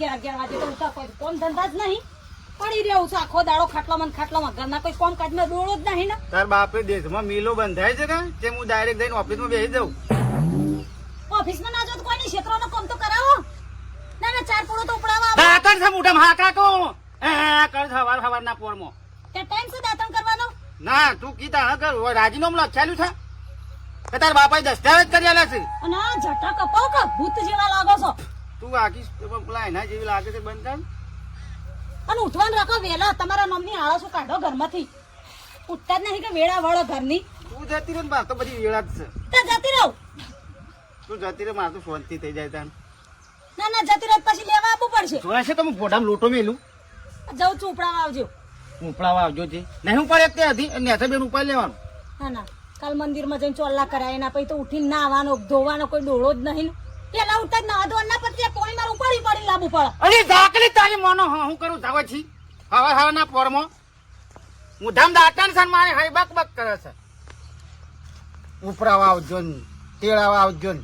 11 વાગે તો ઉઠા કોઈ કોમ ધંધા જ નહીં પડી રહ્યું છે આખો દાડો ખાટલામાં ઘરના કોઈ કોમ કાજમાં દોડો જ નહીં ને તાર બાપે દેશમાં મિલો બંધાય છે કે હું ડાયરેક્ટ જઈને ઓફિસમાં બેસી જાઉં ઓફિસમાં ના જો તો કોઈ નહીં ક્ષેત્રનો કામ તો કરાવો ના ચાર પૂરો તો ઉપડાવા દાતણ છે મોઢામાં હાકા કો કર સવાર ના પોરમાં તે ટાઈમ છે દાતણ કરવાનો ના તું કીધા હા કર રાજીનામું લખાયેલું છે કે તાર બાપાએ દસ્તાવેજ કરી આલ્યા છે અને આ જટા કપાવ કે ભૂત જેવા લાગો છો તું આખી પેલા એના જેવી લાગે છે બંધ કર અને ઉઠવાનું રાખો વેલા તમારા નામની આળસો કાઢો ઘરમાંથી ઉઠતા જ નહીં કે વેળા વળો ઘરની તું જતી રહે ને માર તો બધી વેળા જ છે ત્યાં જતી રહો તું જતી રહે માર તો શાંતિ થઈ જાય તાન ના જતી રહો પછી લેવા આવવું પડશે જોયા છે તો હું ફોટામાં લોટો મેલું જઉં છું ઉપડાવા આવજો ઉપડાવા આવજો છે નહીં ઉપર એક તે હતી નેથે બેન ઉપર લેવાનું ના કાલ મંદિરમાં જઈને ચોલ્લા કરાય એના પછી તો ઉઠીને ના આવવાનો ધોવાનો કોઈ ડોળો જ નહીં પેલા ઉઠતા જ ના ધોવાના પછી પોણી માર ઉપાડી લાવવું પડે અરે ઝાકલી તારી મોનો હું કરું જાવ છી હવાના પોરમાં હું ધમ દાટન સન મારે હાઈ બક બક કરે છે ઉપરાવા આવજો ને તેડાવા આવજો ને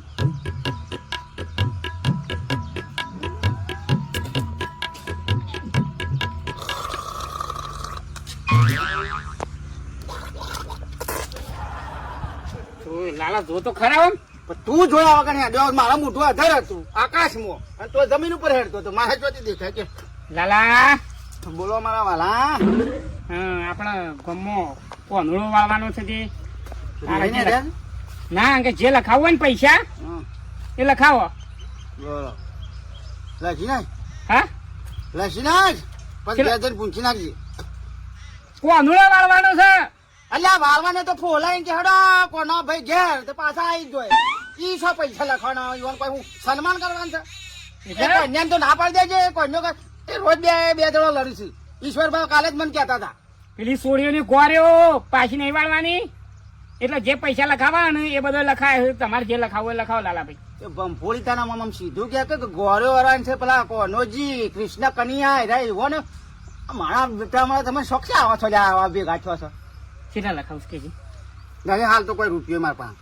લાલા જો તો ખરા તું જોયા વગર હેડ્યો મારા મોઢું આધાર હતું આકાશમાં અને તો જમીન ઉપર હેડતો હતો મારા ચોથી દેખાય કે લાલા બોલો મારા વાલા આપણા ગામમાં કોનડો વાળવાનો છે તે ના કે જે લખાવું હોય ને પૈસા એ લખાવો બોલો લખી નાખ હા લખી નાખ પછી બે જણ પૂછી નાખજે કોનડો વાળવાનો છે અલ્યા વાળવાને તો ફોલાઈને કે હેડો કોનો ભાઈ ઘેર તો પાછા આવી જોય ઈ શું પૈસા લખવાના ઈવન કોઈ હું સન્માન કરવાનું છે કન્યાને તો ના પાડી દેજે કોઈનો રોજ બે દડો લડીશું ઈશ્વરભાઈ કાલે જ મને કહેતા હતા પેલી સોળીઓની ગોર્યો પાછી નહીં વાળવાની એટલે જે પૈસા લખાવા ને એ બધો લખાય તમારે જે લખાવો એ લખાવો લાલાભાઈ એ ભંફોળી તાના મામા સીધું કે ગોર્યો વરાણ છે પેલા કોનોજી કૃષ્ણ કનૈયા રે એવો ને મારા બેટામાં તમે શોખ છે આવા છો આવા ભેગા છો છો કેટલા લખાવશ કે નહીં હાલ તો કોઈ રૂપિયો મારા પાસે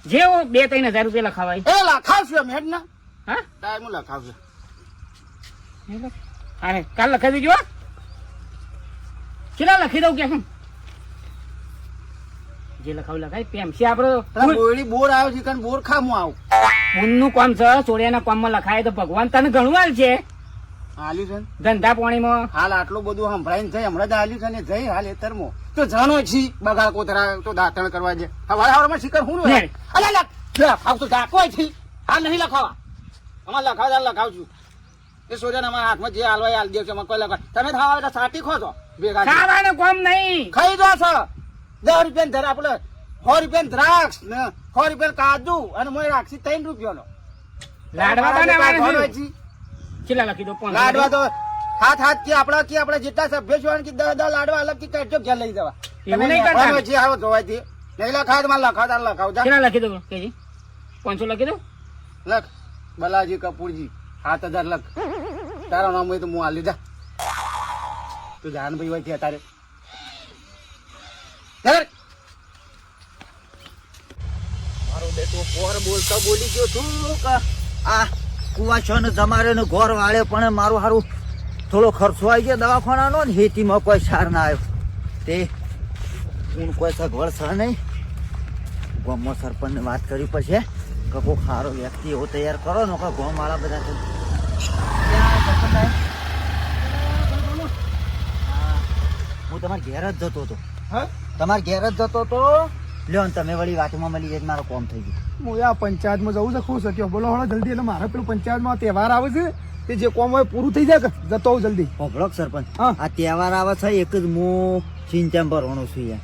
જેવો 2-3 હજાર રૂપિયા લખાવાય એ લખાવશું એમ હેડ ના હા ટાઈમ હું લખાવશું અરે કાલ લખાઈ દેજો કેટલા લખી દઉં કે જે લખાવું લખાય પેમસી આપડે બોરડી બોર આવ્યો છે કારણ બોર ખામું આવું ઊનનું કામ છે ચોડિયાના કામમાં લખાય તો ભગવાન તને ઘણું હાલ છે હાલ્યું છે ધંધા પાણીમાં હાલ આટલું બધું સંભળાઈને જઈ હમણાં જ હાલ્યું છે ને જઈ હાલ એતરમાં તો જાણો છી બગા કોતરા તો દાંતણ કરવા છે હવારે હવારમાં શિખર હું લખાવ તો ડાકો છી હાલ નહીં લખાવા અમારે લખાવશું એ સોજાને અમારા હાથમાં જે હાલવા હાલ દે છે કોઈ લખા તમે ખાવા એટલે સાટી ખો છો ભેગા ખાવાનું કામ નહીં ખાઈ દો છો 10 રૂપિયા ધરા આપડે 100 રૂપિયા દ્રાક્ષ ને 100 રૂપિયા કાજુ અને મોય રાખશી 3 રૂપિયાનો લાડવા બનાવવાના છે કેટલા લખી દો લાડવા તો હાથ કે આપડા જેટલા સભ્ય છો કે 10 લાડવા અલગ થી કાઢજો ઘેર લઈ જવા એવું નહીં કરતા જે આવો જોવાથી નહીં લખાવ તો મને લખાવ કેટલા લખી દો કેજી 500 લખી દો લખ બલાજી કપૂરજી 7000 લખ તારા નામ હોય તો હું હાલી જા તું જાન ભાઈ હોય છે તારે મારો બેટો પોર બોલતા બોલી ગયો તું કે આ કુવાછો ને જમારે ને ઘોર વાળે પણ મારું સારું થોડો ખર્ચો આવી ગયો દવાખાનાનો ને હેતીમાં કોઈ સાર ના આવ્યો તે હું કોઈ સગવડ સહ નહીં ગામમાં સરપંચને વાત કરી પછી કે કોઈ સારો વ્યક્તિ એવો તૈયાર કરો ને કે ગામ વાળા બધા હું તમારા ઘેર જ જતો હતો તમારા ઘેર જ જતો હતો લ્યો તમે વળી વાતમાં મળી જાય મારો કોમ થઈ ગયું હું આ પંચાયતમાં જવું છે ખુશ શક્યો બોલો હળો જલ્દી એટલે મારે પેલું પંચાયતમાં તહેવાર આવે છે તે જે કોમ હોય પૂરું થઈ જાય જતો હોઉં જલ્દી ભોગળો સરપંચ આ તહેવાર આવે છે એક જ હું સિંચામ ભરવાનો છું યાર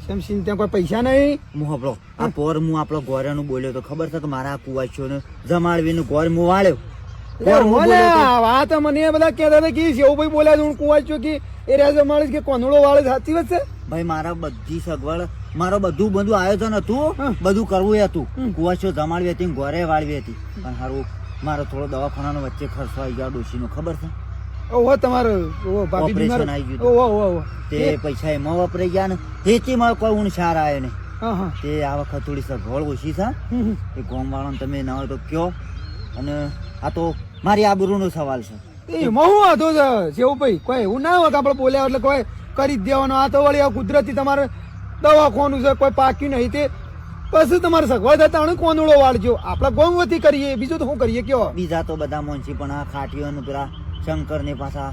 એમ સિંહ ત્યાં કોઈ પૈસા નહીં હું હબળો આ પોર હું આપણો ગોરાનું બોલ્યો તો ખબર છે કે મારા આ કુવાચીઓને જમાડવીને ગોર હું વાળ્યો વાત મને બધા કહેતા હતા કે શેવભાઈ બોલ્યા છે હું કુવાચ્યો કે એ રાજા માણસ કે કોનડો વાળે સાચી વાત છે ભાઈ મારા બધી સગવડ મારો બધું આયોજન હતું બધું કરવું હતું કુવાચીઓ જમાડવી હતી ગોરે વાળવી હતી પણ સારું મારો થોડો દવાખાનાનો વચ્ચે ખર્ચો આવી ગયો ડોશીનો ખબર છે ઓહો તમારો ઓપરેશન આવી ગયું તે પૈસા એમાં વપરાઈ ગયા ને ખેતીમાં કોઈ ઊણ સાર આવ્યો ને તે આ વખત થોડી સગવડ ઓછી છે એ ગામ વાળાને તમે ના હોય તો કયો અને આ તો મારી આબરૂનો સવાલ છે એમાં શું વાંધો છે શેવભાઈ? કોઈ એવું ના હોય કે આપણે બોલ્યા એટલે કોઈ કરી જ દેવાનો. આ તો વળી આ કુદરતી તમારે દવાખાનું છે, કોઈ પાક્યું નહીં તે પછી તમારે સગવડ થતા અણુ કોનુડો વાળજો. આપણે ગોમવતી કરીએ, બીજું તો શું કરીએ કયો? બીજા તો બધા મોનસી પણ આ ખાટીઓ ને પેલા શંકર ને પાછા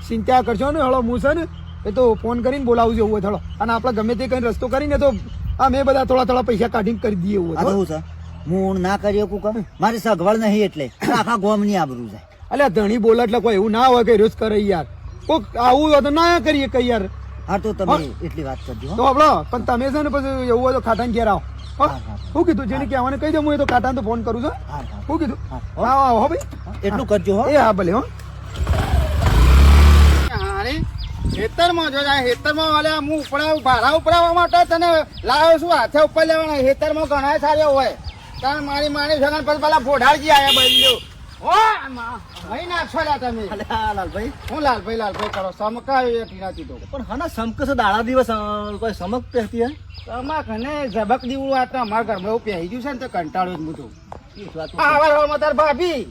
ચિંતા કરશો ને. હળો હું છે ને એ તો ફોન કરીને બોલાવું છું એવું હોય થડો. અને આપણે ગમે તે કઈ રસ્તો કરીને તો અમે બધા થોડા પૈસા કાઢીને કરી દઈએ એવું આ હોય. તો શું છે હું ના કરી શકું કે મારી સગવડ નહીં એટલે આખા ગોમ ની આબરૂ જાય. અલ્યા ધણી બોલે એટલે કોઈ એવું ના હોય કે રોજ કરે યાર. કોક આવું હોય તો ના કરીએ કઈ યાર. હા તો તમે એટલી વાત કરજો હો. તો આપણો પણ તમે છે ને પછી એવું હોય તો ખાટાને ઘેર આવો. હો? શું કીધું? જેને કહેવાને કહી દે, હું એ તો ખાટાને તો ફોન કરું છું. હા, હા. શું કીધું? હા. આવો આવો હો ભાઈ. એટલું કરજો હો. એ હા ભલે હો. હેતરમાં જો હેતરમાં વાળા હું ઉપડાવ ભાડા ઉપડાવવા માટે તને લાવ્યો છું. હાથે ઉપર લેવાના હેતરમાં ઘણા સારા હોય. તાર મારી જગન પર પેલા ફોડારજી આયા બન્યો. ઓ ભાઈ નાખશો લ્યા તમે. લાલભાઈ હું લાલભાઈ કરો સમકાય એક નથી તો પણ હા સમક છે દાડા દિવસ કોઈ સમક પહેરતી હે તમાક ને ઝબક દીવડું આ તો અમારા ઘરમાં એવું પહેરી ગયું છે ને તો કંટાળ્યું જ બધું. આવા તાર ભાભી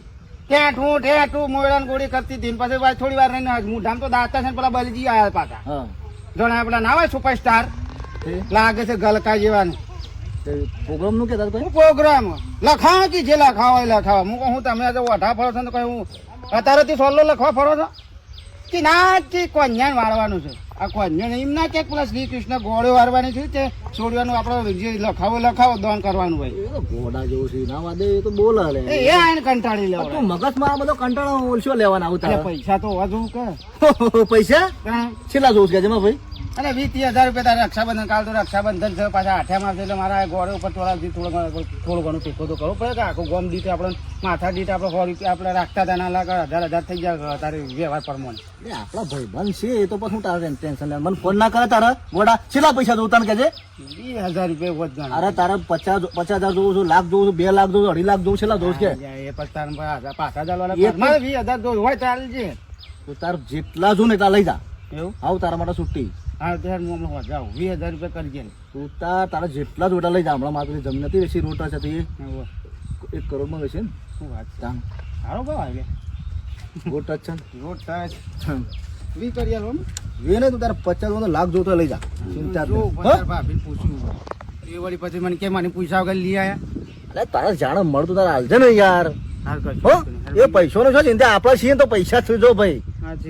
ઠેઠું મોયરાન ગોળી કરતી હતી. પછી પાછી થોડી વાર રહીને મુઢામ તો દાતા છે ને પેલા બલજી આયા પાછા. હા જોણા પેલા ના હોય સુપરસ્ટાર લાગે છે ગલકા જેવાનું. પ્રોગ્રામ નું કેતા ભાઈ પ્રોગ્રામ લખાવો કે જે લખાવો એ લખાવો. હું કહું તમે આજે ઓઢા ફરો છો ને કઈ હું અત્યારેથી સોલો લખવા ફરો છો કે ના કે કોન્યાન વાળવાનું છે. આ કોન્યાન એમ ના કે પેલા શ્રી કૃષ્ણ ઘોડે વાળવાની છે તે છોડવાનું આપણે જે લખાવો દોન કરવાનું હોય. ઘોડા જેવું છે ના વાદે એ તો બોલે એ આઈને કંટાળી લેવા. તું મગજમાં આ બધો કંટાળો ઓલશો લેવાના આવતા પૈસા તો હોવા જોવું કે પૈસા છેલ્લા જોઉં છે જેમાં ભાઈ અને 20,000 રૂપિયા તારે રક્ષાબંધન કાલ તો રક્ષાબંધન છે પાછા આઠિયામાં આવશે એટલે મારા ઘોડે ઉપર થોડું ઘણું ટેકો તો કરવો પડે કે આખું ગોમ દીઠ આપણે માથા દીઠ આપણે 100 રૂપિયા આપણે રાખતા હતા ના લાગે 1000 થઈ જાય તારે વ્યવહાર પ્રમાણે. આપડા ભાઈબંધ છે એ તો પછી હું તારે ટેન્શન લે મને ફોન ના કરે તારા ઘોડા છેલ્લા પૈસા જોઉં તને કેજે 20,000 રૂપિયા વધુ અરે તારે 50,000 જોઉં છું, લાખ જોઉં છું, 2 લાખ જોઉં છું, 2.5 લાખ જોઉં છેલ્લા જોઉં છે એ પછી તારે પાછા ચાલવાના મારે 20,000 જોવું હોય ચાલે છે. તું તાર જેટલા જોઉં ને એટલા લઈ જા. એવું આવ તારા માટે છુટ્ટી. હા ત્યારે હું હમણાં જાઉં 20,000 રૂપિયા કરજે. તું તારા જેટલા જોટા લઈ જા. હમણાં મારી જમીન નથી વેચી રોટા છે તે 1 કરોડમાં વેચે ને શું વાત છે? તાન સારો ભાવ આવે રોટ ટચ છે ને રોડ ટચ 20 કરી આલો ને. વે ને તું તારા 50 લાખ જોતો લઈ જા. ચિંતા જો નહીં. પછી ભાભીને પૂછ્યું એ વળી પછી મને કે મને પૂછ્યા વગર લઈ આયા. અરે તારા જાણ મળતું તારા હાલજે ને યાર. હાલ કરજો. હો એ પૈસો નો છે ચિંતા આપડા છીએ તો પૈસા જ છે જો ભાઈ.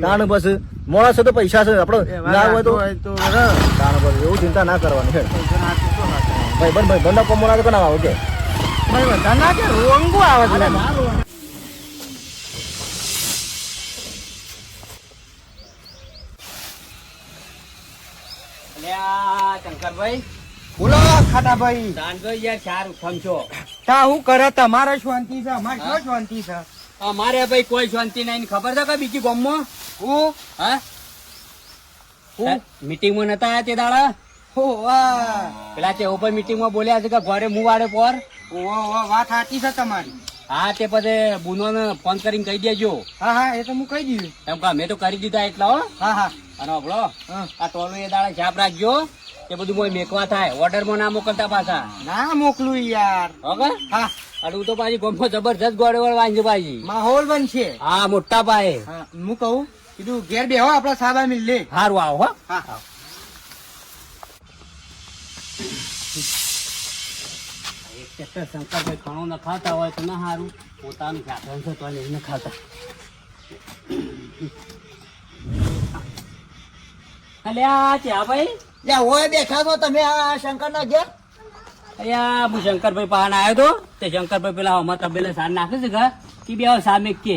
તાણ બસ મોડા છે તો પૈસા છે આપડે ના હોય તો તાણ બસ એવું ચિંતા ના કરવાની છે ભાઈ બંધ કમોડા તો ના આવે કે ભાઈ બધા ના કે રોંગુ આવે છે. શંકરભાઈ બોલો ખાટાભાઈ. દાનભાઈ યાર ચાર ઉઠમ છો. તા હું કરે તમારે શાંતિ છે અમારે શું શાંતિ છે? અમારે ભાઈ કોઈ શાંતિ નહીં. ખબર છે કે બીજી ગામમાં હું હા મીટિંગમાં નતા આયા તે દાડા હો વાહ પેલા તે ઉપર મીટિંગમાં બોલ્યા છે કે ઘરે હું વાળે પર વાહ વાત સાચી છે તમારી. હા તે પછી બુનોને ફોન કરીને કહી દેજો. હા હા એ તો હું કહી દીધું. એમ કે અમે તો કરી દીધા એટલા હો. હા હા અને હબળો આ ટોલું એ દાડા છાપ રાખજો. તે બધું મોય મેકવા થાય. ઓર્ડરમાં ના મોકલતા પાછા ના મોકલું યાર. ઓકે હા અને હું તો પાછી ગમો જબરજસ્ત ગોળે વળ વાંચી પાછી. માહોલ બનશે. હા મોટા પાયે. હા હું કહું કીધું ઘેર બેહો આપડા સાબા મિલ લે. હારું આવો હો. હા શંકરભાઈ ખાણું ન ખાતા હોય તો ના સારું. પોતાનું સાધન છે તો નહીં ખાતા. અલ્યા ત્યાં ભાઈ યા હોય દેખા તો તમે આ શંકર ના ઘેર અલ્યા હું શંકરભાઈ પાન આવ્યો તો તે શંકરભાઈ પેલા અમાર તબેલે સાર નાખે છે કે ઈ બે સામે કે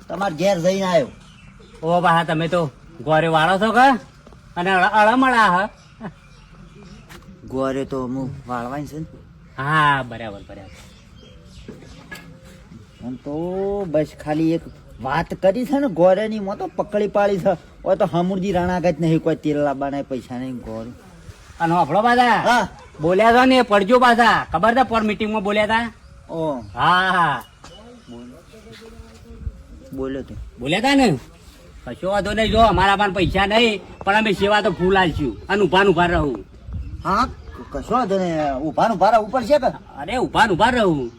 તમારા ઘેર જઈને આવ્યો. ઓ બા તમે તો ગોરે વાળો છો કે અને અળમળા હ. ગોરે તો હું વાળવાની છે ને હા બરાબર બરાબર. આમ તો બસ ખાલી એક વાત કરી છે ને ગોરેની માં તો પકડી પાડી છે. હોય તો હમુરજી રાણાગત નહીં કોઈ તેલ લાવવાના પૈસા નહીં ગોર. અને હફળો પાછા હા બોલ્યા હતા ને પડજો પાછા. ખબર છે પર મીટિંગમાં બોલ્યા હતા. ઓ હા હા બોલ્યો તો બોલ્યા હતા ને. કશો વાંધો નહીં. જો અમારા પાસે પૈસા નહીં પણ અમે સેવા તો ફૂલ આલશું અને ઉભા રહું. હા કશો વાંધો નહીં. ઉભા ઉપર છે કે અરે ઉભા રહું.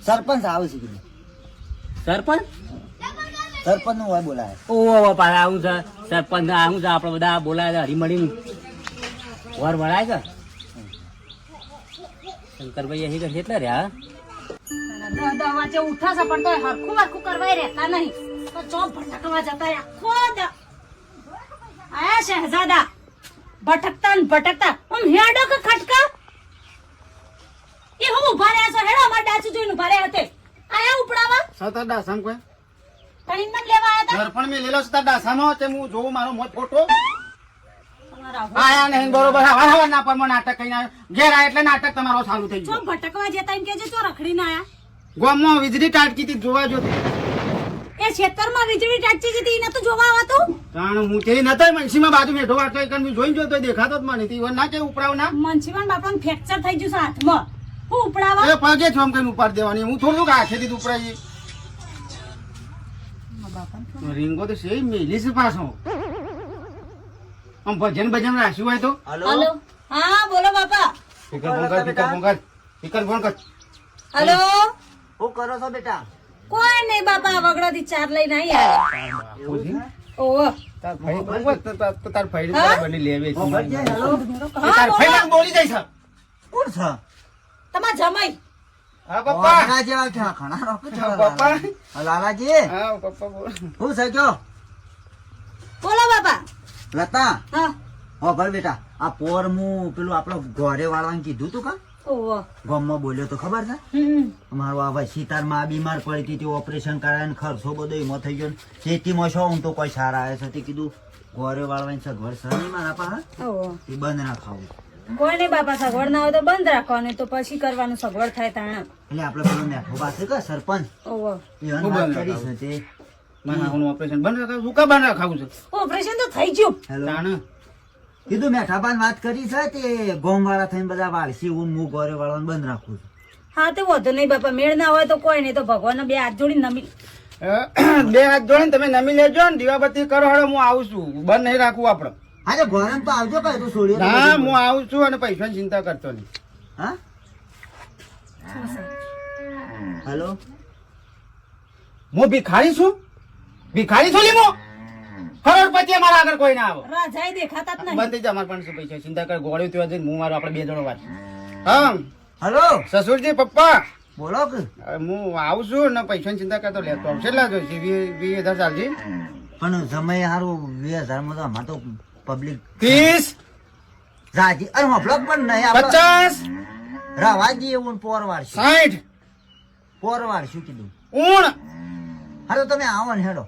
સરપંચ આવે છે કીધું. સરપંચ સરપંચ નું હોય બોલાય. ઓહો પાછા આવું છે સરપંચ આવું છે આપડે બધા બોલાય હરીમળી વર વળાય છે શંકરભાઈ અહીં કે કેટલા રહ્યા વાંચે ઉઠા છે પણ તોય હરખું હરખું કરવા રહેતા નહીં તો ચોપ ભટકવા જતા રહ્યા. ખુદ આયા શહેજાદા ભટકતા ને ભટકતા આમ હેડો કે ખટકા એ હું ઉભા રહ્યા છો હેડો અમાર ડાચું જોઈને ઉભા રહ્યા હતે આયા ઉપડાવા સતત ડાસામ કોઈ તણીન મન લેવા આયા હતા ઘર પણ મેં લેલો સતત ડાસામાં તે હું જોઉં મારો મોત ફોટો તમારા આવો. આયા નહીં બરોબર હવા હવા ના પર નાટક કઈ ઘેર આ એટલે નાટક તમારો ચાલુ થઈ ચો ગયું ભટકવા જતા એમ કેજો ચો રખડીને આયા ગામમાં વીજળી કાટકી હતી જોવા જોતી એ ખેતરમાં વીજળી ટાટતી જતી એને તો જોવા આવતો કારણ હું તે નતો મનસીમાં બાજુ બેઠો વાતો એક જોઈને જોતો દેખાતો જ મને તી ના કે ઉપરાવ ના મનસીવાન બાપાને ફ્રેક્ચર થઈ ગયું છે હાથમાં હું ઉપડાવા એ પગે છો આમ કઈ ઉપાડ દેવાની હું થોડું કે હાથેથી ઉપરાઈ રીંગો તો છે મેલી છે પાછો આમ ભજન ભજન રાખ્યું હોય તો હલો હા બોલો બાપા ફિકર ફોન કર ફિકર ફોન કર હલો શું કરો છો બેટા? કોઈ નહીં બાપા વગડાથી ચાર લઈને આવી આવ્યા ઓહો તાર ભાઈ તાર ભાઈ હા? બની લેવે છે હેલો તાર ભાઈ મને બોલી જાય છે કોણ છે? તમાર જમાઈ હા પપ્પા ઓના જેવા છે, ઘણા રોકો છો. પપ્પા. લાલાજી હા પપ્પા બોલ શું છે કયો? બોલો બાપા લતા હા હો ભાઈ બેટા આ પોર હું પેલું આપડે ઘરે વાળવાનું કીધું તું કા ઓહો ગામમાં બોલ્યો તો ખબર છે? અમારું આ ભાઈ સીતારમાં બીમાર પડી હતી તે ઓપરેશન કરાવીને ખર્ચો બધો એમાં થઈ ગયો ને ખેતીમાં શું હું તો કોઈ સારા આવે છે તે કીધું ઘરે વાળવાની સગવડ છે નહીં મારા પાસે ઓહો એ બંધ ના ખાવું કોઈ નહીં બાપા સગવડ ના હોય તો બંધ રાખવાનું તો પછી કરવાનું સગવડ થાય તાણા એટલે આપડે પેલો મેઠો પાસે કે સરપંચ ઓહો એ વાત કરી છે તે મારું ઓપરેશન બંધ રાખાવું શું કા બંધ રાખાવું છે ઓપરેશન તો થઈ ગયું હેલો તાણ કીધું મેઠાબાન વાત કરી છે તે ગોમ વાળા થઈને બધા વાળસી હું ઘરે વાળવાનું બંધ રાખું છું. હા તો વધુ નહીં બાપા મેળ ના હોય તો કોઈ નહીં તો ભગવાન બે હાથ જોડી નમી બે હાથ જોડીને તમે નમી લેજો ને દીવાબત્તી કરો હળો હું આવું છું બંધ નહીં રાખવું આપડે હા ઘરે તો આવજો કઈ તું છોડી ના હું આવું છું અને પૈસાની ચિંતા કરતો નહીં હા હેલો હું ભિખારી છું લીમો કરોડપતિ અમારા આગળ કોઈ ના આવે રાજાએ દેખાતા જ નહીં બંધ થઈ જાય અમારે પણ પૈસા ચિંતા કર ગોળ્યું ત્યાં જઈને હું મારો આપણે બે જણો વાત હા હેલો સસુરજી પપ્પા બોલો કે હું આવું છું ને પૈસાની ચિંતા કરતો લેતો આવું કેટલા જોઈશે 20,000 ચાલશે પણ સમય સારું 20,000 માં તો અમાર તો પબ્લિક 30 રાજી અરે મફલક પણ નહીં આપણે 50 રાવાજી એવું પોર વાળશું 60 પોર વાળશું કીધું ઊણ હા તો તમે આવો ને હેડો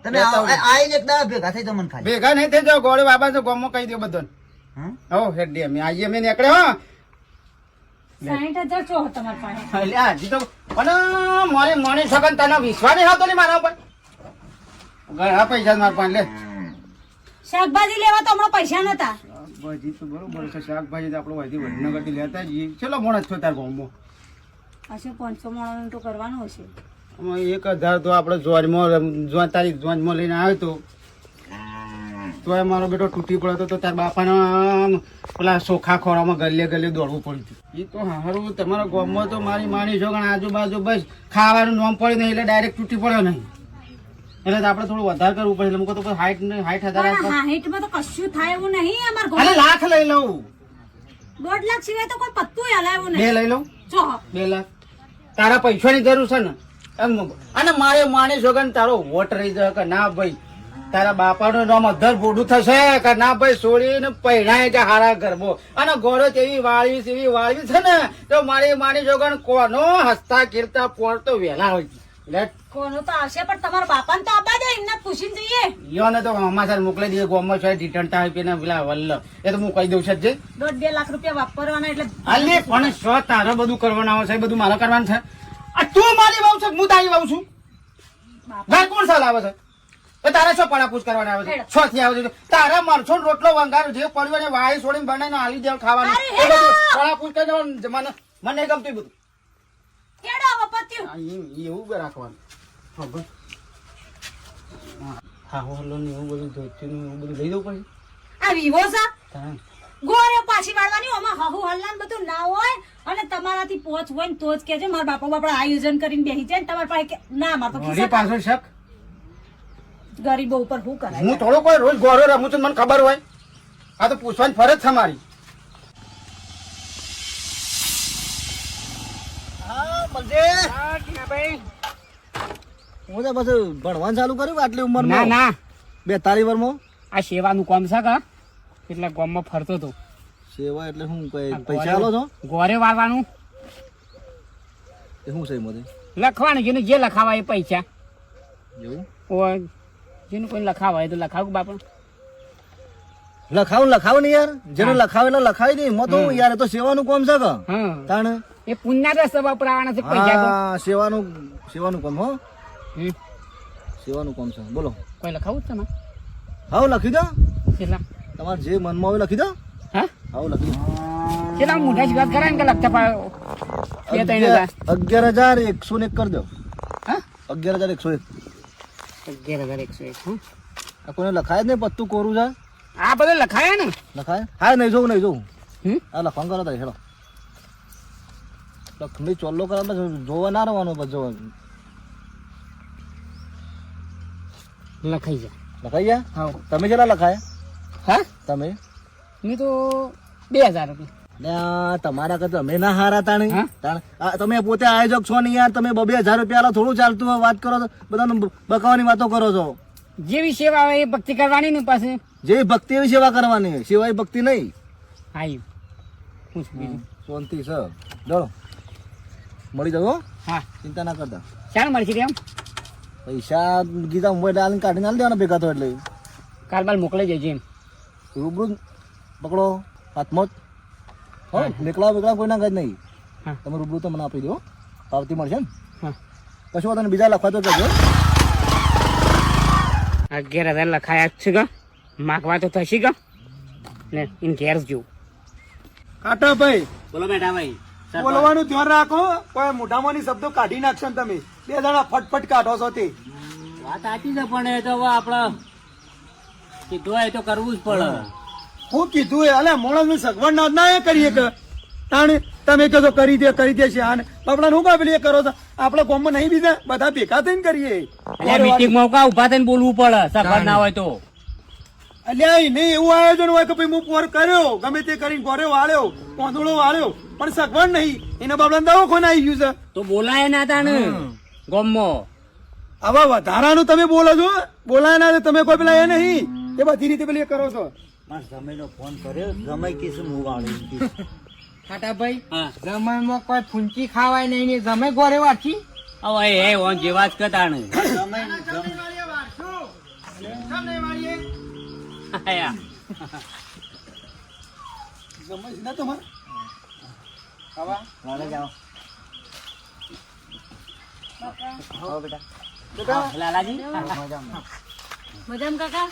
તમે લેતા આવો આવજો. આઈને એક દાડા ભેગા થઈ તમને ખાલી ભેગા નહીં થઈ જાવ ગોળે બાબા તો ગોમમાં કહી દો બધો હમ? હો હેડી અમે આઈએ અમે નીકળે હો 60,000 ચો તમારા પાસે અલ્યા હજી તો પણ મને સગન તને વિશ્વાસ નહીં આવતો ને મારા ઉપર ઘણા પૈસા મારા પાસે લે શાકભાજી લેવા તો હમણાં પૈસા નતા શાકભાજી તો બરોબર છે શાકભાજી તો આપણે વધી વડનગરથી લેતા જઈએ ચલો મોણ છો તાર ગામમાં હશે 500 માણસનું તો કરવાનું હશે આમાં 1,000 તો આપણે જોનમાં તારી જોનમાં લઈને આવ્યો તો તોય મારો બેટો તૂટી પડ્યો તો તાર બાપાના પેલા સોખા ખોરામાં ગલે ગલે દોડવું પડ્યું હતું એ તો હારું તમારા ગામમાં તો મારી માની છો આજુબાજુ બસ ખાવાનું નોમ પડ્યું નહીં એટલે ડાયરેક્ટ તૂટી પડ્યો નહીં એટલે આપણે થોડું વધારે કરવું પડે એટલે મૂકો તો 60,000 પણ 60 માં તો કશું થાય એવું નહીં અમાર અરે ઘર લાખ લઈ લઉં 1.5 લાખ સિવાય તો કોઈ પત્તું હલાવ્યું બે નહીં લઈ લઉં જો 2 લાખ તારા પૈસાની જરૂર છે ને એમ અને મારે માની સોગન તારો વોટ રહી જાય કે ના ભાઈ તારા બાપાનું નામ અધર બોડું થશે કે ના ભાઈ છોડીને પહેણાય છે હારા ગરબો અને ગોળો તેવી વાળવી છે ને તો મારી માની સોગન કોનો હસતા કીરતા પોર તો વહેલા હોય એટલે કોનો તો આવશે પણ તમારા બાપાને તો આપવા દે એમને પૂછીને જઈએ ઈયોને તો અમાસર મોકલી દઈએ ગોમમાં છે રિટર્ન આપીને પેલા વલ્લભ એ તો હું કહી દઉં છે જ 1.5 લાખ રૂપિયા વાપરવાના એટલે અલી પણ શું તારે બધું કરવાનું આવે છે એ બધું મારે કરવાનું છે આ તું મારી વાવ છે હું તારી વાવ છું ગાય કોણ સાલ આવે છે તો તારે શું પડાપૂછ કરવાની આવે છે છો થી આવે છે તારે મરછો ને રોટલો વંગારો જે પડ્યો ને વાય છોડીને બનાવીને હાલી દેવ ખાવાનું અરે એ બધું પડાપૂછ કરી દેવાનું મને નહીં ગમતું એ બધું કેડો વપત્યું આ એવું બે રાખવાનું ખબર હા હલો ને એવું બધું ધોતી ને એવું બધું લઈ દઉં પડે આ વિવો છે હા ગોરે પાછી વાળવાની આમાં હહુ હલ્લાન બધું ના હોય અને તમારાથી પોચ હોય ને તો જ કેજો મારા બાપા આયોજન કરીને બેસી જાય ને તમારા પાસે ના માર તો વળી ખિસ્સા પાછળ શક ગરીબો ઉપર શું કરાય હું થોડો કોઈ રોજ ગોરો રમું છું મને ખબર હોય આ તો પૂછવાની ફરજ છે મારી હા મળજે હા, ટીનાભાઈ. હું તો બસ ભણવાનું ચાલુ કર્યું આટલી ના ઉંમરમાં ના 42 વર્ષમાં આ સેવાનું કામ છે કા એટલે ગામમાં ફરતો હતો સેવા એટલે શું કઈ આ પૈસા આલો છો ગોરે વાળવાનું એ શું છે એમાં લખવાનું જેને જે લખાવાય એ પૈસા એવું ઓય જેનું કોઈ લખાવાય તો લખાવું બાપા લખાવ ને યાર જેને લખાવે એટલે લખાવી દે એમાં તો યાર એ તો સેવાનું કામ છે કે હા તાણે એ પુણ્ય રસ્તા વાપરવાના છે પૈસા તો હા સેવાનું કામ હો હમ. સેવાનું કામ છે બોલો કોઈ લખાવું જ તમે હાવ લખી દો કેટલા તમારે જે મનમાં હોય લખી દો હા હાવ લખી દો કેટલા મોટા જ વાત કરાય ને કે લખતા પાડો 11,101 કરી દો હા 11,101 11,101 હા આ કોઈને લખાય જ નહીં પત્તું કોરું છે આ બધું લખાયા ને લખાય હા નહીં જોવું હમ આ લખવાનું કરો તારી હેલો લખમી ચોલ્લો કરવા જોવા ના રહેવાનું બસ જોવા લખાઈ જા લખાઈ ગયા હા તમે કેટલા લખાયા હા તમે મેં તો 2,000 રૂપિયા ને આ તમારા કરતા અમે ના હારા તાણી હા? તમે પોતે આયોજક છો ને યાર તમે 2,000 રૂપિયા થોડું ચાલતું હોય વાત કરો છો બધાને બકાવાની વાતો કરો છો જેવી સેવા આવે એ ભક્તિ કરવાની ને પાસે જે ભક્તિ એવી સેવા કરવાની સેવા એ ભક્તિ નહીં આવ્યું હું છું બીજું શાંતિ છે ચલો મળી જાવ હો? હા ચિંતા ના કરતા ચાલ મળશે કેમ પૈસા ગીતા મોબાઈલ આલીને કાઢીને આલી દેવાના ભેગા તો એટલે કાલ બાલ મોકલાઈ જજે એમ રૂબરૂ જ પકડો હાથમાં જ હો મેકલા કોઈ ના કાંઈ નહીં હા. તમે રૂબરૂ તો મને આપી દો પાવતી મળશે ને હા કશું વાંધો નહીં બીજા લખવા તો કહેજો 11,000 લખાયા જ છે ગ માગવા તો થશે ગ ને ઇન ઘેર જેવું કાટા ભાઈ બોલો બેટા ભાઈ બોલવાનું ધ્યાન રાખો કોઈ મોઢામાંની શબ્દો કાઢી નાખશો ને તમે 2 જણા ફટફટ કાઢો છો તે વાત સાચી છે પણ એ તો આપડે કીધું હોય તો કરવું જ પડે હું કીધું એ અલે મોણસ સગવડ ના એ કરીએ કે તાણે તમે કહો કરી દે છે આને બાપડા હું કાબલી એ કરો છો આપણા ગામમાં નહીં બીજા બધા ભેગા થઈને કરીએ મીટિંગ માં ઉભા થઈને બોલવું પડે સફળ ના હોય તો અલ્યા એ નહીં એવું આયોજન હોય કે ભાઈ હું પોર કર્યો ગમે તે કરીને ગોરે વાળ્યો કોંદોળો વાળ્યો પણ સગવડ નહીં એના બાપડા દવાખાને આવી ગયું છે તો બોલાય ના તા ને ગોમમાં આવા વધારાનું તમે બોલો છો બોલાય ના તમે કોઈ પેલા એ નહીં એ બધી રીતે પેલી એ કરો છો જમાઈનો ફોન કર્યો જમાઈ કે શું હું વાળું ખાટા ભાઈ જમાઈમાં કોઈ ફૂંચી ખાવાય નહીં ને જમે ગોરે વાંચી હવે એ ઓન જેવા જ કતા ને જમાઈ ના તમારે વાળે જાઓ લાલાજી મજામાં કાકા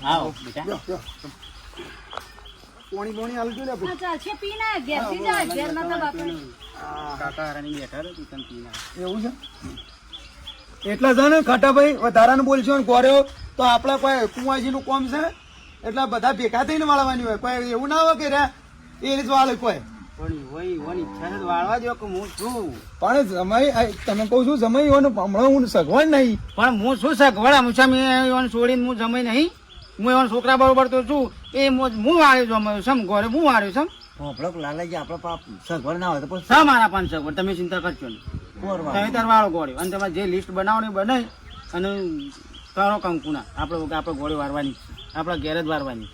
આવો બેટા પોણી બોણી આલજો ને હા ચાલશે પી ના ઘેર થી જા ઘેર ના તો બાપા એવું છે એટલા છે ને ખાટાભાઈ વધારાનું બોલશો ને ગોર્યો તો આપડા કોઈ કુંવાજી નું કોમ છે એટલે બધા ભેગા થઈને વાળવાની હોય કોઈ એવું ના હોય કે રે એ રીતે વાળે કોઈ પણ જમાઈ તમે કહું છું જમાઈ હમણાં હું સગવડ નહીં પણ હું શું સગવડ આમ છું મેં છોડીને હું જમાઈ નહીં હું એવા છોકરા બરોબર તો છું એ હું વાળ્યો છું ઘરે હું વાળ્યો છું લાલાજી આપડે પાપ સગવડ ના હોય તો પછી શા મારા 5 સગવડ તમે ચિંતા કરશો નહીં તમે તાર વાળો ગોળ્યો અને તમારે જે લિસ્ટ બનાવો ને બનાવી અને કરો કંકુના આપણે ગોળી વાળવાની આપણા ઘેર જ વાળવાની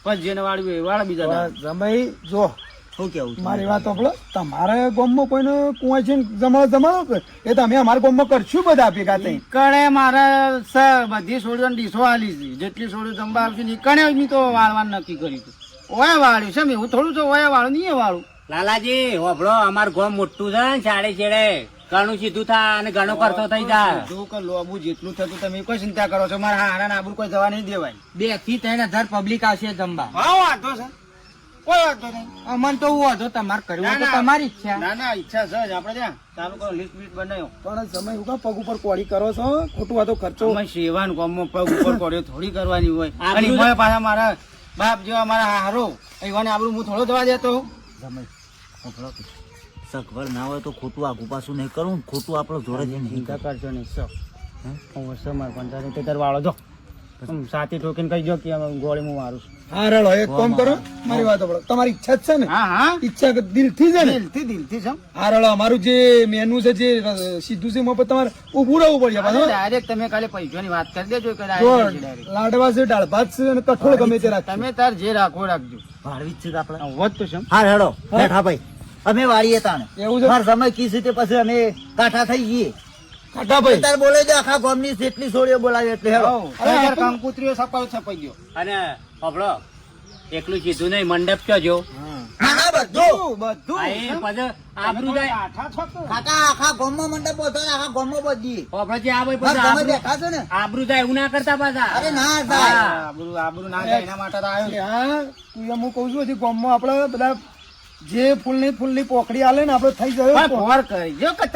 પછી જેને વાળ્યું એ વાળા બીજા જમાઈ જો શું કેવું મારી વાત સાંભળો તમારે ગામમાં કોઈને કુંવા છે જમાડો કે એ તમે અમારા ગામમાં કરશું બધા ભેગા થઈ નીકળે મારે બધી છોડીઓ ડીશો આલી છે જેટલી છોડીઓ જમવા આવશે નીકળે જ તો વાળવાનું નક્કી કર્યું હતું ઓય વાળ્યું છે એવું થોડું છે ઓય વાળું નહીં વાળું લાલાજી હોભળો અમારું ગામ મોટું છે ને ચાડે છેડે ઘણું સીધું થા અને ઘણો કરતો થઈ જા જો કે લોબુ જેટલું થતું તમે કોઈ ચિંતા કરો છો મારા હારા આબરૂ કોઈ જવા નહીં દેવાય 2 થી 3,000 પબ્લિક આવશે જમવા હા વાંધો છે કોઈ વાંધો નહીં અમન તો હું હતો તમારે કરવું તો તમારી ઈચ્છા ના ના ઈચ્છા છે જ આપણે ત્યાં ચાલુ કરો લિસ્ટ બીટ બનાવ્યો પણ સમય હું પગ ઉપર કોળી કરો છો ખોટું વાતો ખર્ચો અમે સેવાન ગામમાં પગ ઉપર પડ્યો થોડી કરવાની હોય અને એમાં પાછા મારા બાપ જેવા મારા હારો એવાને આબરૂ હું થોડો જવા દેતો જમાઈ સગવડ ના હોય તો ખોટું આગુ પાછું નહીં કરું ખોટું આપડે જોડે જઈને ચિંતા કરશો નહીં વર્ષો માર પણ તારે તે તાર વાળો જો સાથી ઠોકીને કહી જો કે ગોળી હું મારું છું. હા રડો એક કામ કરો મારી વાત સાંભળો તમારી ઈચ્છા જ છે ને હા હા ઈચ્છા દિલથી છે ને દિલથી છે હા રડો અમારું જે મેનુ છે જે સીધું છે મફત તમારે ઊભું રહેવું પડશે પાછું. ડાયરેક્ટ તમે ખાલી પૈસાની વાત કરી દેજો કે જો direct. લાડવા છે દાળ ભાત છે અને કઠોળ ગમે તે રાખજો. તમે તાર જે રાખો રાખજો. ભાડવી જ છે કે આપણે હોત તો છે હા હેડો બેઠા ભાઈ અમે વાળીએ તાણે એવું છે માર સમય કી છે તે પછી અમે કાઠા થઈ જઈએ કાકા ભાઈ તાર બોલે છે આખા ગામની જેટલી સોળીઓ બોલાવે એટલે હેડો અરે કંકુત્રીઓ છપાઈ ગયો. અને હભળો એકલું સીધું નહીં મંડપ કયો જો હા હા બધું બધું આ એ પછી આબરૂ જાય કાકા આખા ગામમાં મંડપ હતો ને આખા ગામમાં બધી આપણે જે આ ભાઈ માર પછી સમય બેઠા છે ને આબરૂ જાય એવું ના કરતા પાછા અરે ના થાય આબરૂ ના જાય એના માટે તો આવ્યો. હા તું એમ હું કઉ છું હજી ગામમાં આપડે બધા જે ફૂલની પોખડી આલે ને આપડે થઈ જાય પણ પોર કરજો કે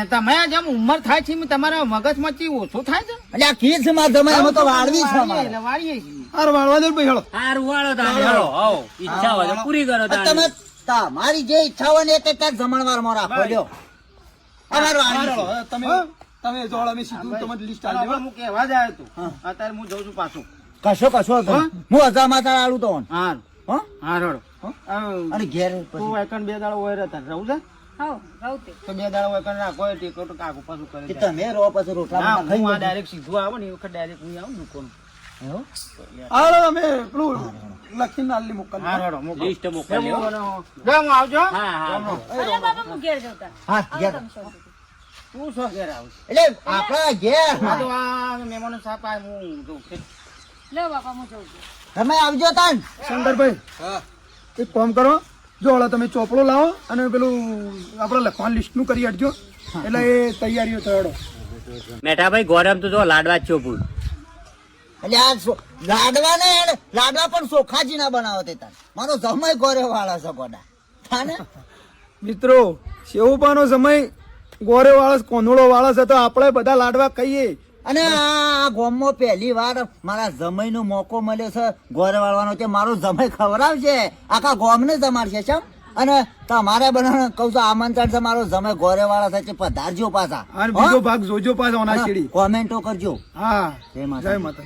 તમે જેમ ઉંમર થાય છે એમ તમારા મગજમાં ચી ઓછું થાય છે. એટલે આ કી છે માર સમય અમે તો વાળવી છે અમારે એટલે વાળીએ છીએ. હાર વાળવા દે ભાઈ હેળો હારું વાળો તાણે હેડો આવો ઈચ્છા હોય તો પૂરી કરો તાણે તમે તમારી જે ઈચ્છા હોય ને તે ત્યાં જમણવારમાં રાખો લ્યો અમાર વાળવી છે. તમે જોડ અમે સીધું તમને લિસ્ટ ચાલ, આલી હવે દેવા. હું કહેવા જ આવ્યો તું. અત્યારે હું જઉં છું પાછું. કશો હતો હું હજારમાં તાર આલું તો હા હો હા રોડો. અને ઘેર તું પછી એકણ બે દાડો હોય રહેતા રહું છે હઉ રહું તે તો બે દાડો એકણ રાખો હોય ટેકો તો કાકુ પાછું કરે કે છે. તમે રહો પછી રોટલા હા, બનાવી હું આ ખાઈ ડાયરેક્ટ સીધું આવે ને એ વખત ડાયરેક્ટ હું આવું દુકાન. એવું? હાલો અમે પેલું લખીને આલી મોકલ હા રોડો મોકલો. લિસ્ટ મોકલી લેવો. જો હું આવજો. હા હા અરે બાપા હું ઘેર જતા હા ઘેર તું શું ઘેર આવું એટલે આપણા ઘેર આ તો આ મહેમાનો સાપ આ હું જોઉં છું. લે બાપા હું જઉં છું તમે આવજો તાન શંકરભાઈ એક કામ કરો જો હળો તમે ચોપડો લાવો અને પેલું આપણે લખવાનું લિસ્ટ નું કરી આપજો એટલે એ તૈયારીઓ થયો મેઠાભાઈ ગોરમ તો જો લાડવા જ ચોપું એટલે આ લાડવા ને લાડવા પણ સોખાજી ના બનાવો તે તાન મારો જમાઈ ગોરે વાળા છે ગોડા થાને મિત્રો શેવુપાનો સમય ગોરે વાળસ કોંદળો વાળસ હતો આપણે બધા લાડવા કહીએ અને આ ગામમાં પહેલી વાર મારા જમાઈ નો મોકો મળ્યો છે ગોરે વાળવાનો છે મારો જમાઈ ખવડાવશે આખા ગામને જમાડશે છે અને તમારે બનાવ કહું છું આમંત્રણ છે મારો જમાઈ ગોરે વાળા છે પધારજો પાછા અને બીજો ભાગ જોજો પાછો ઓના શેરી કોમેન્ટો કરજો હા જય માતા. જય માતા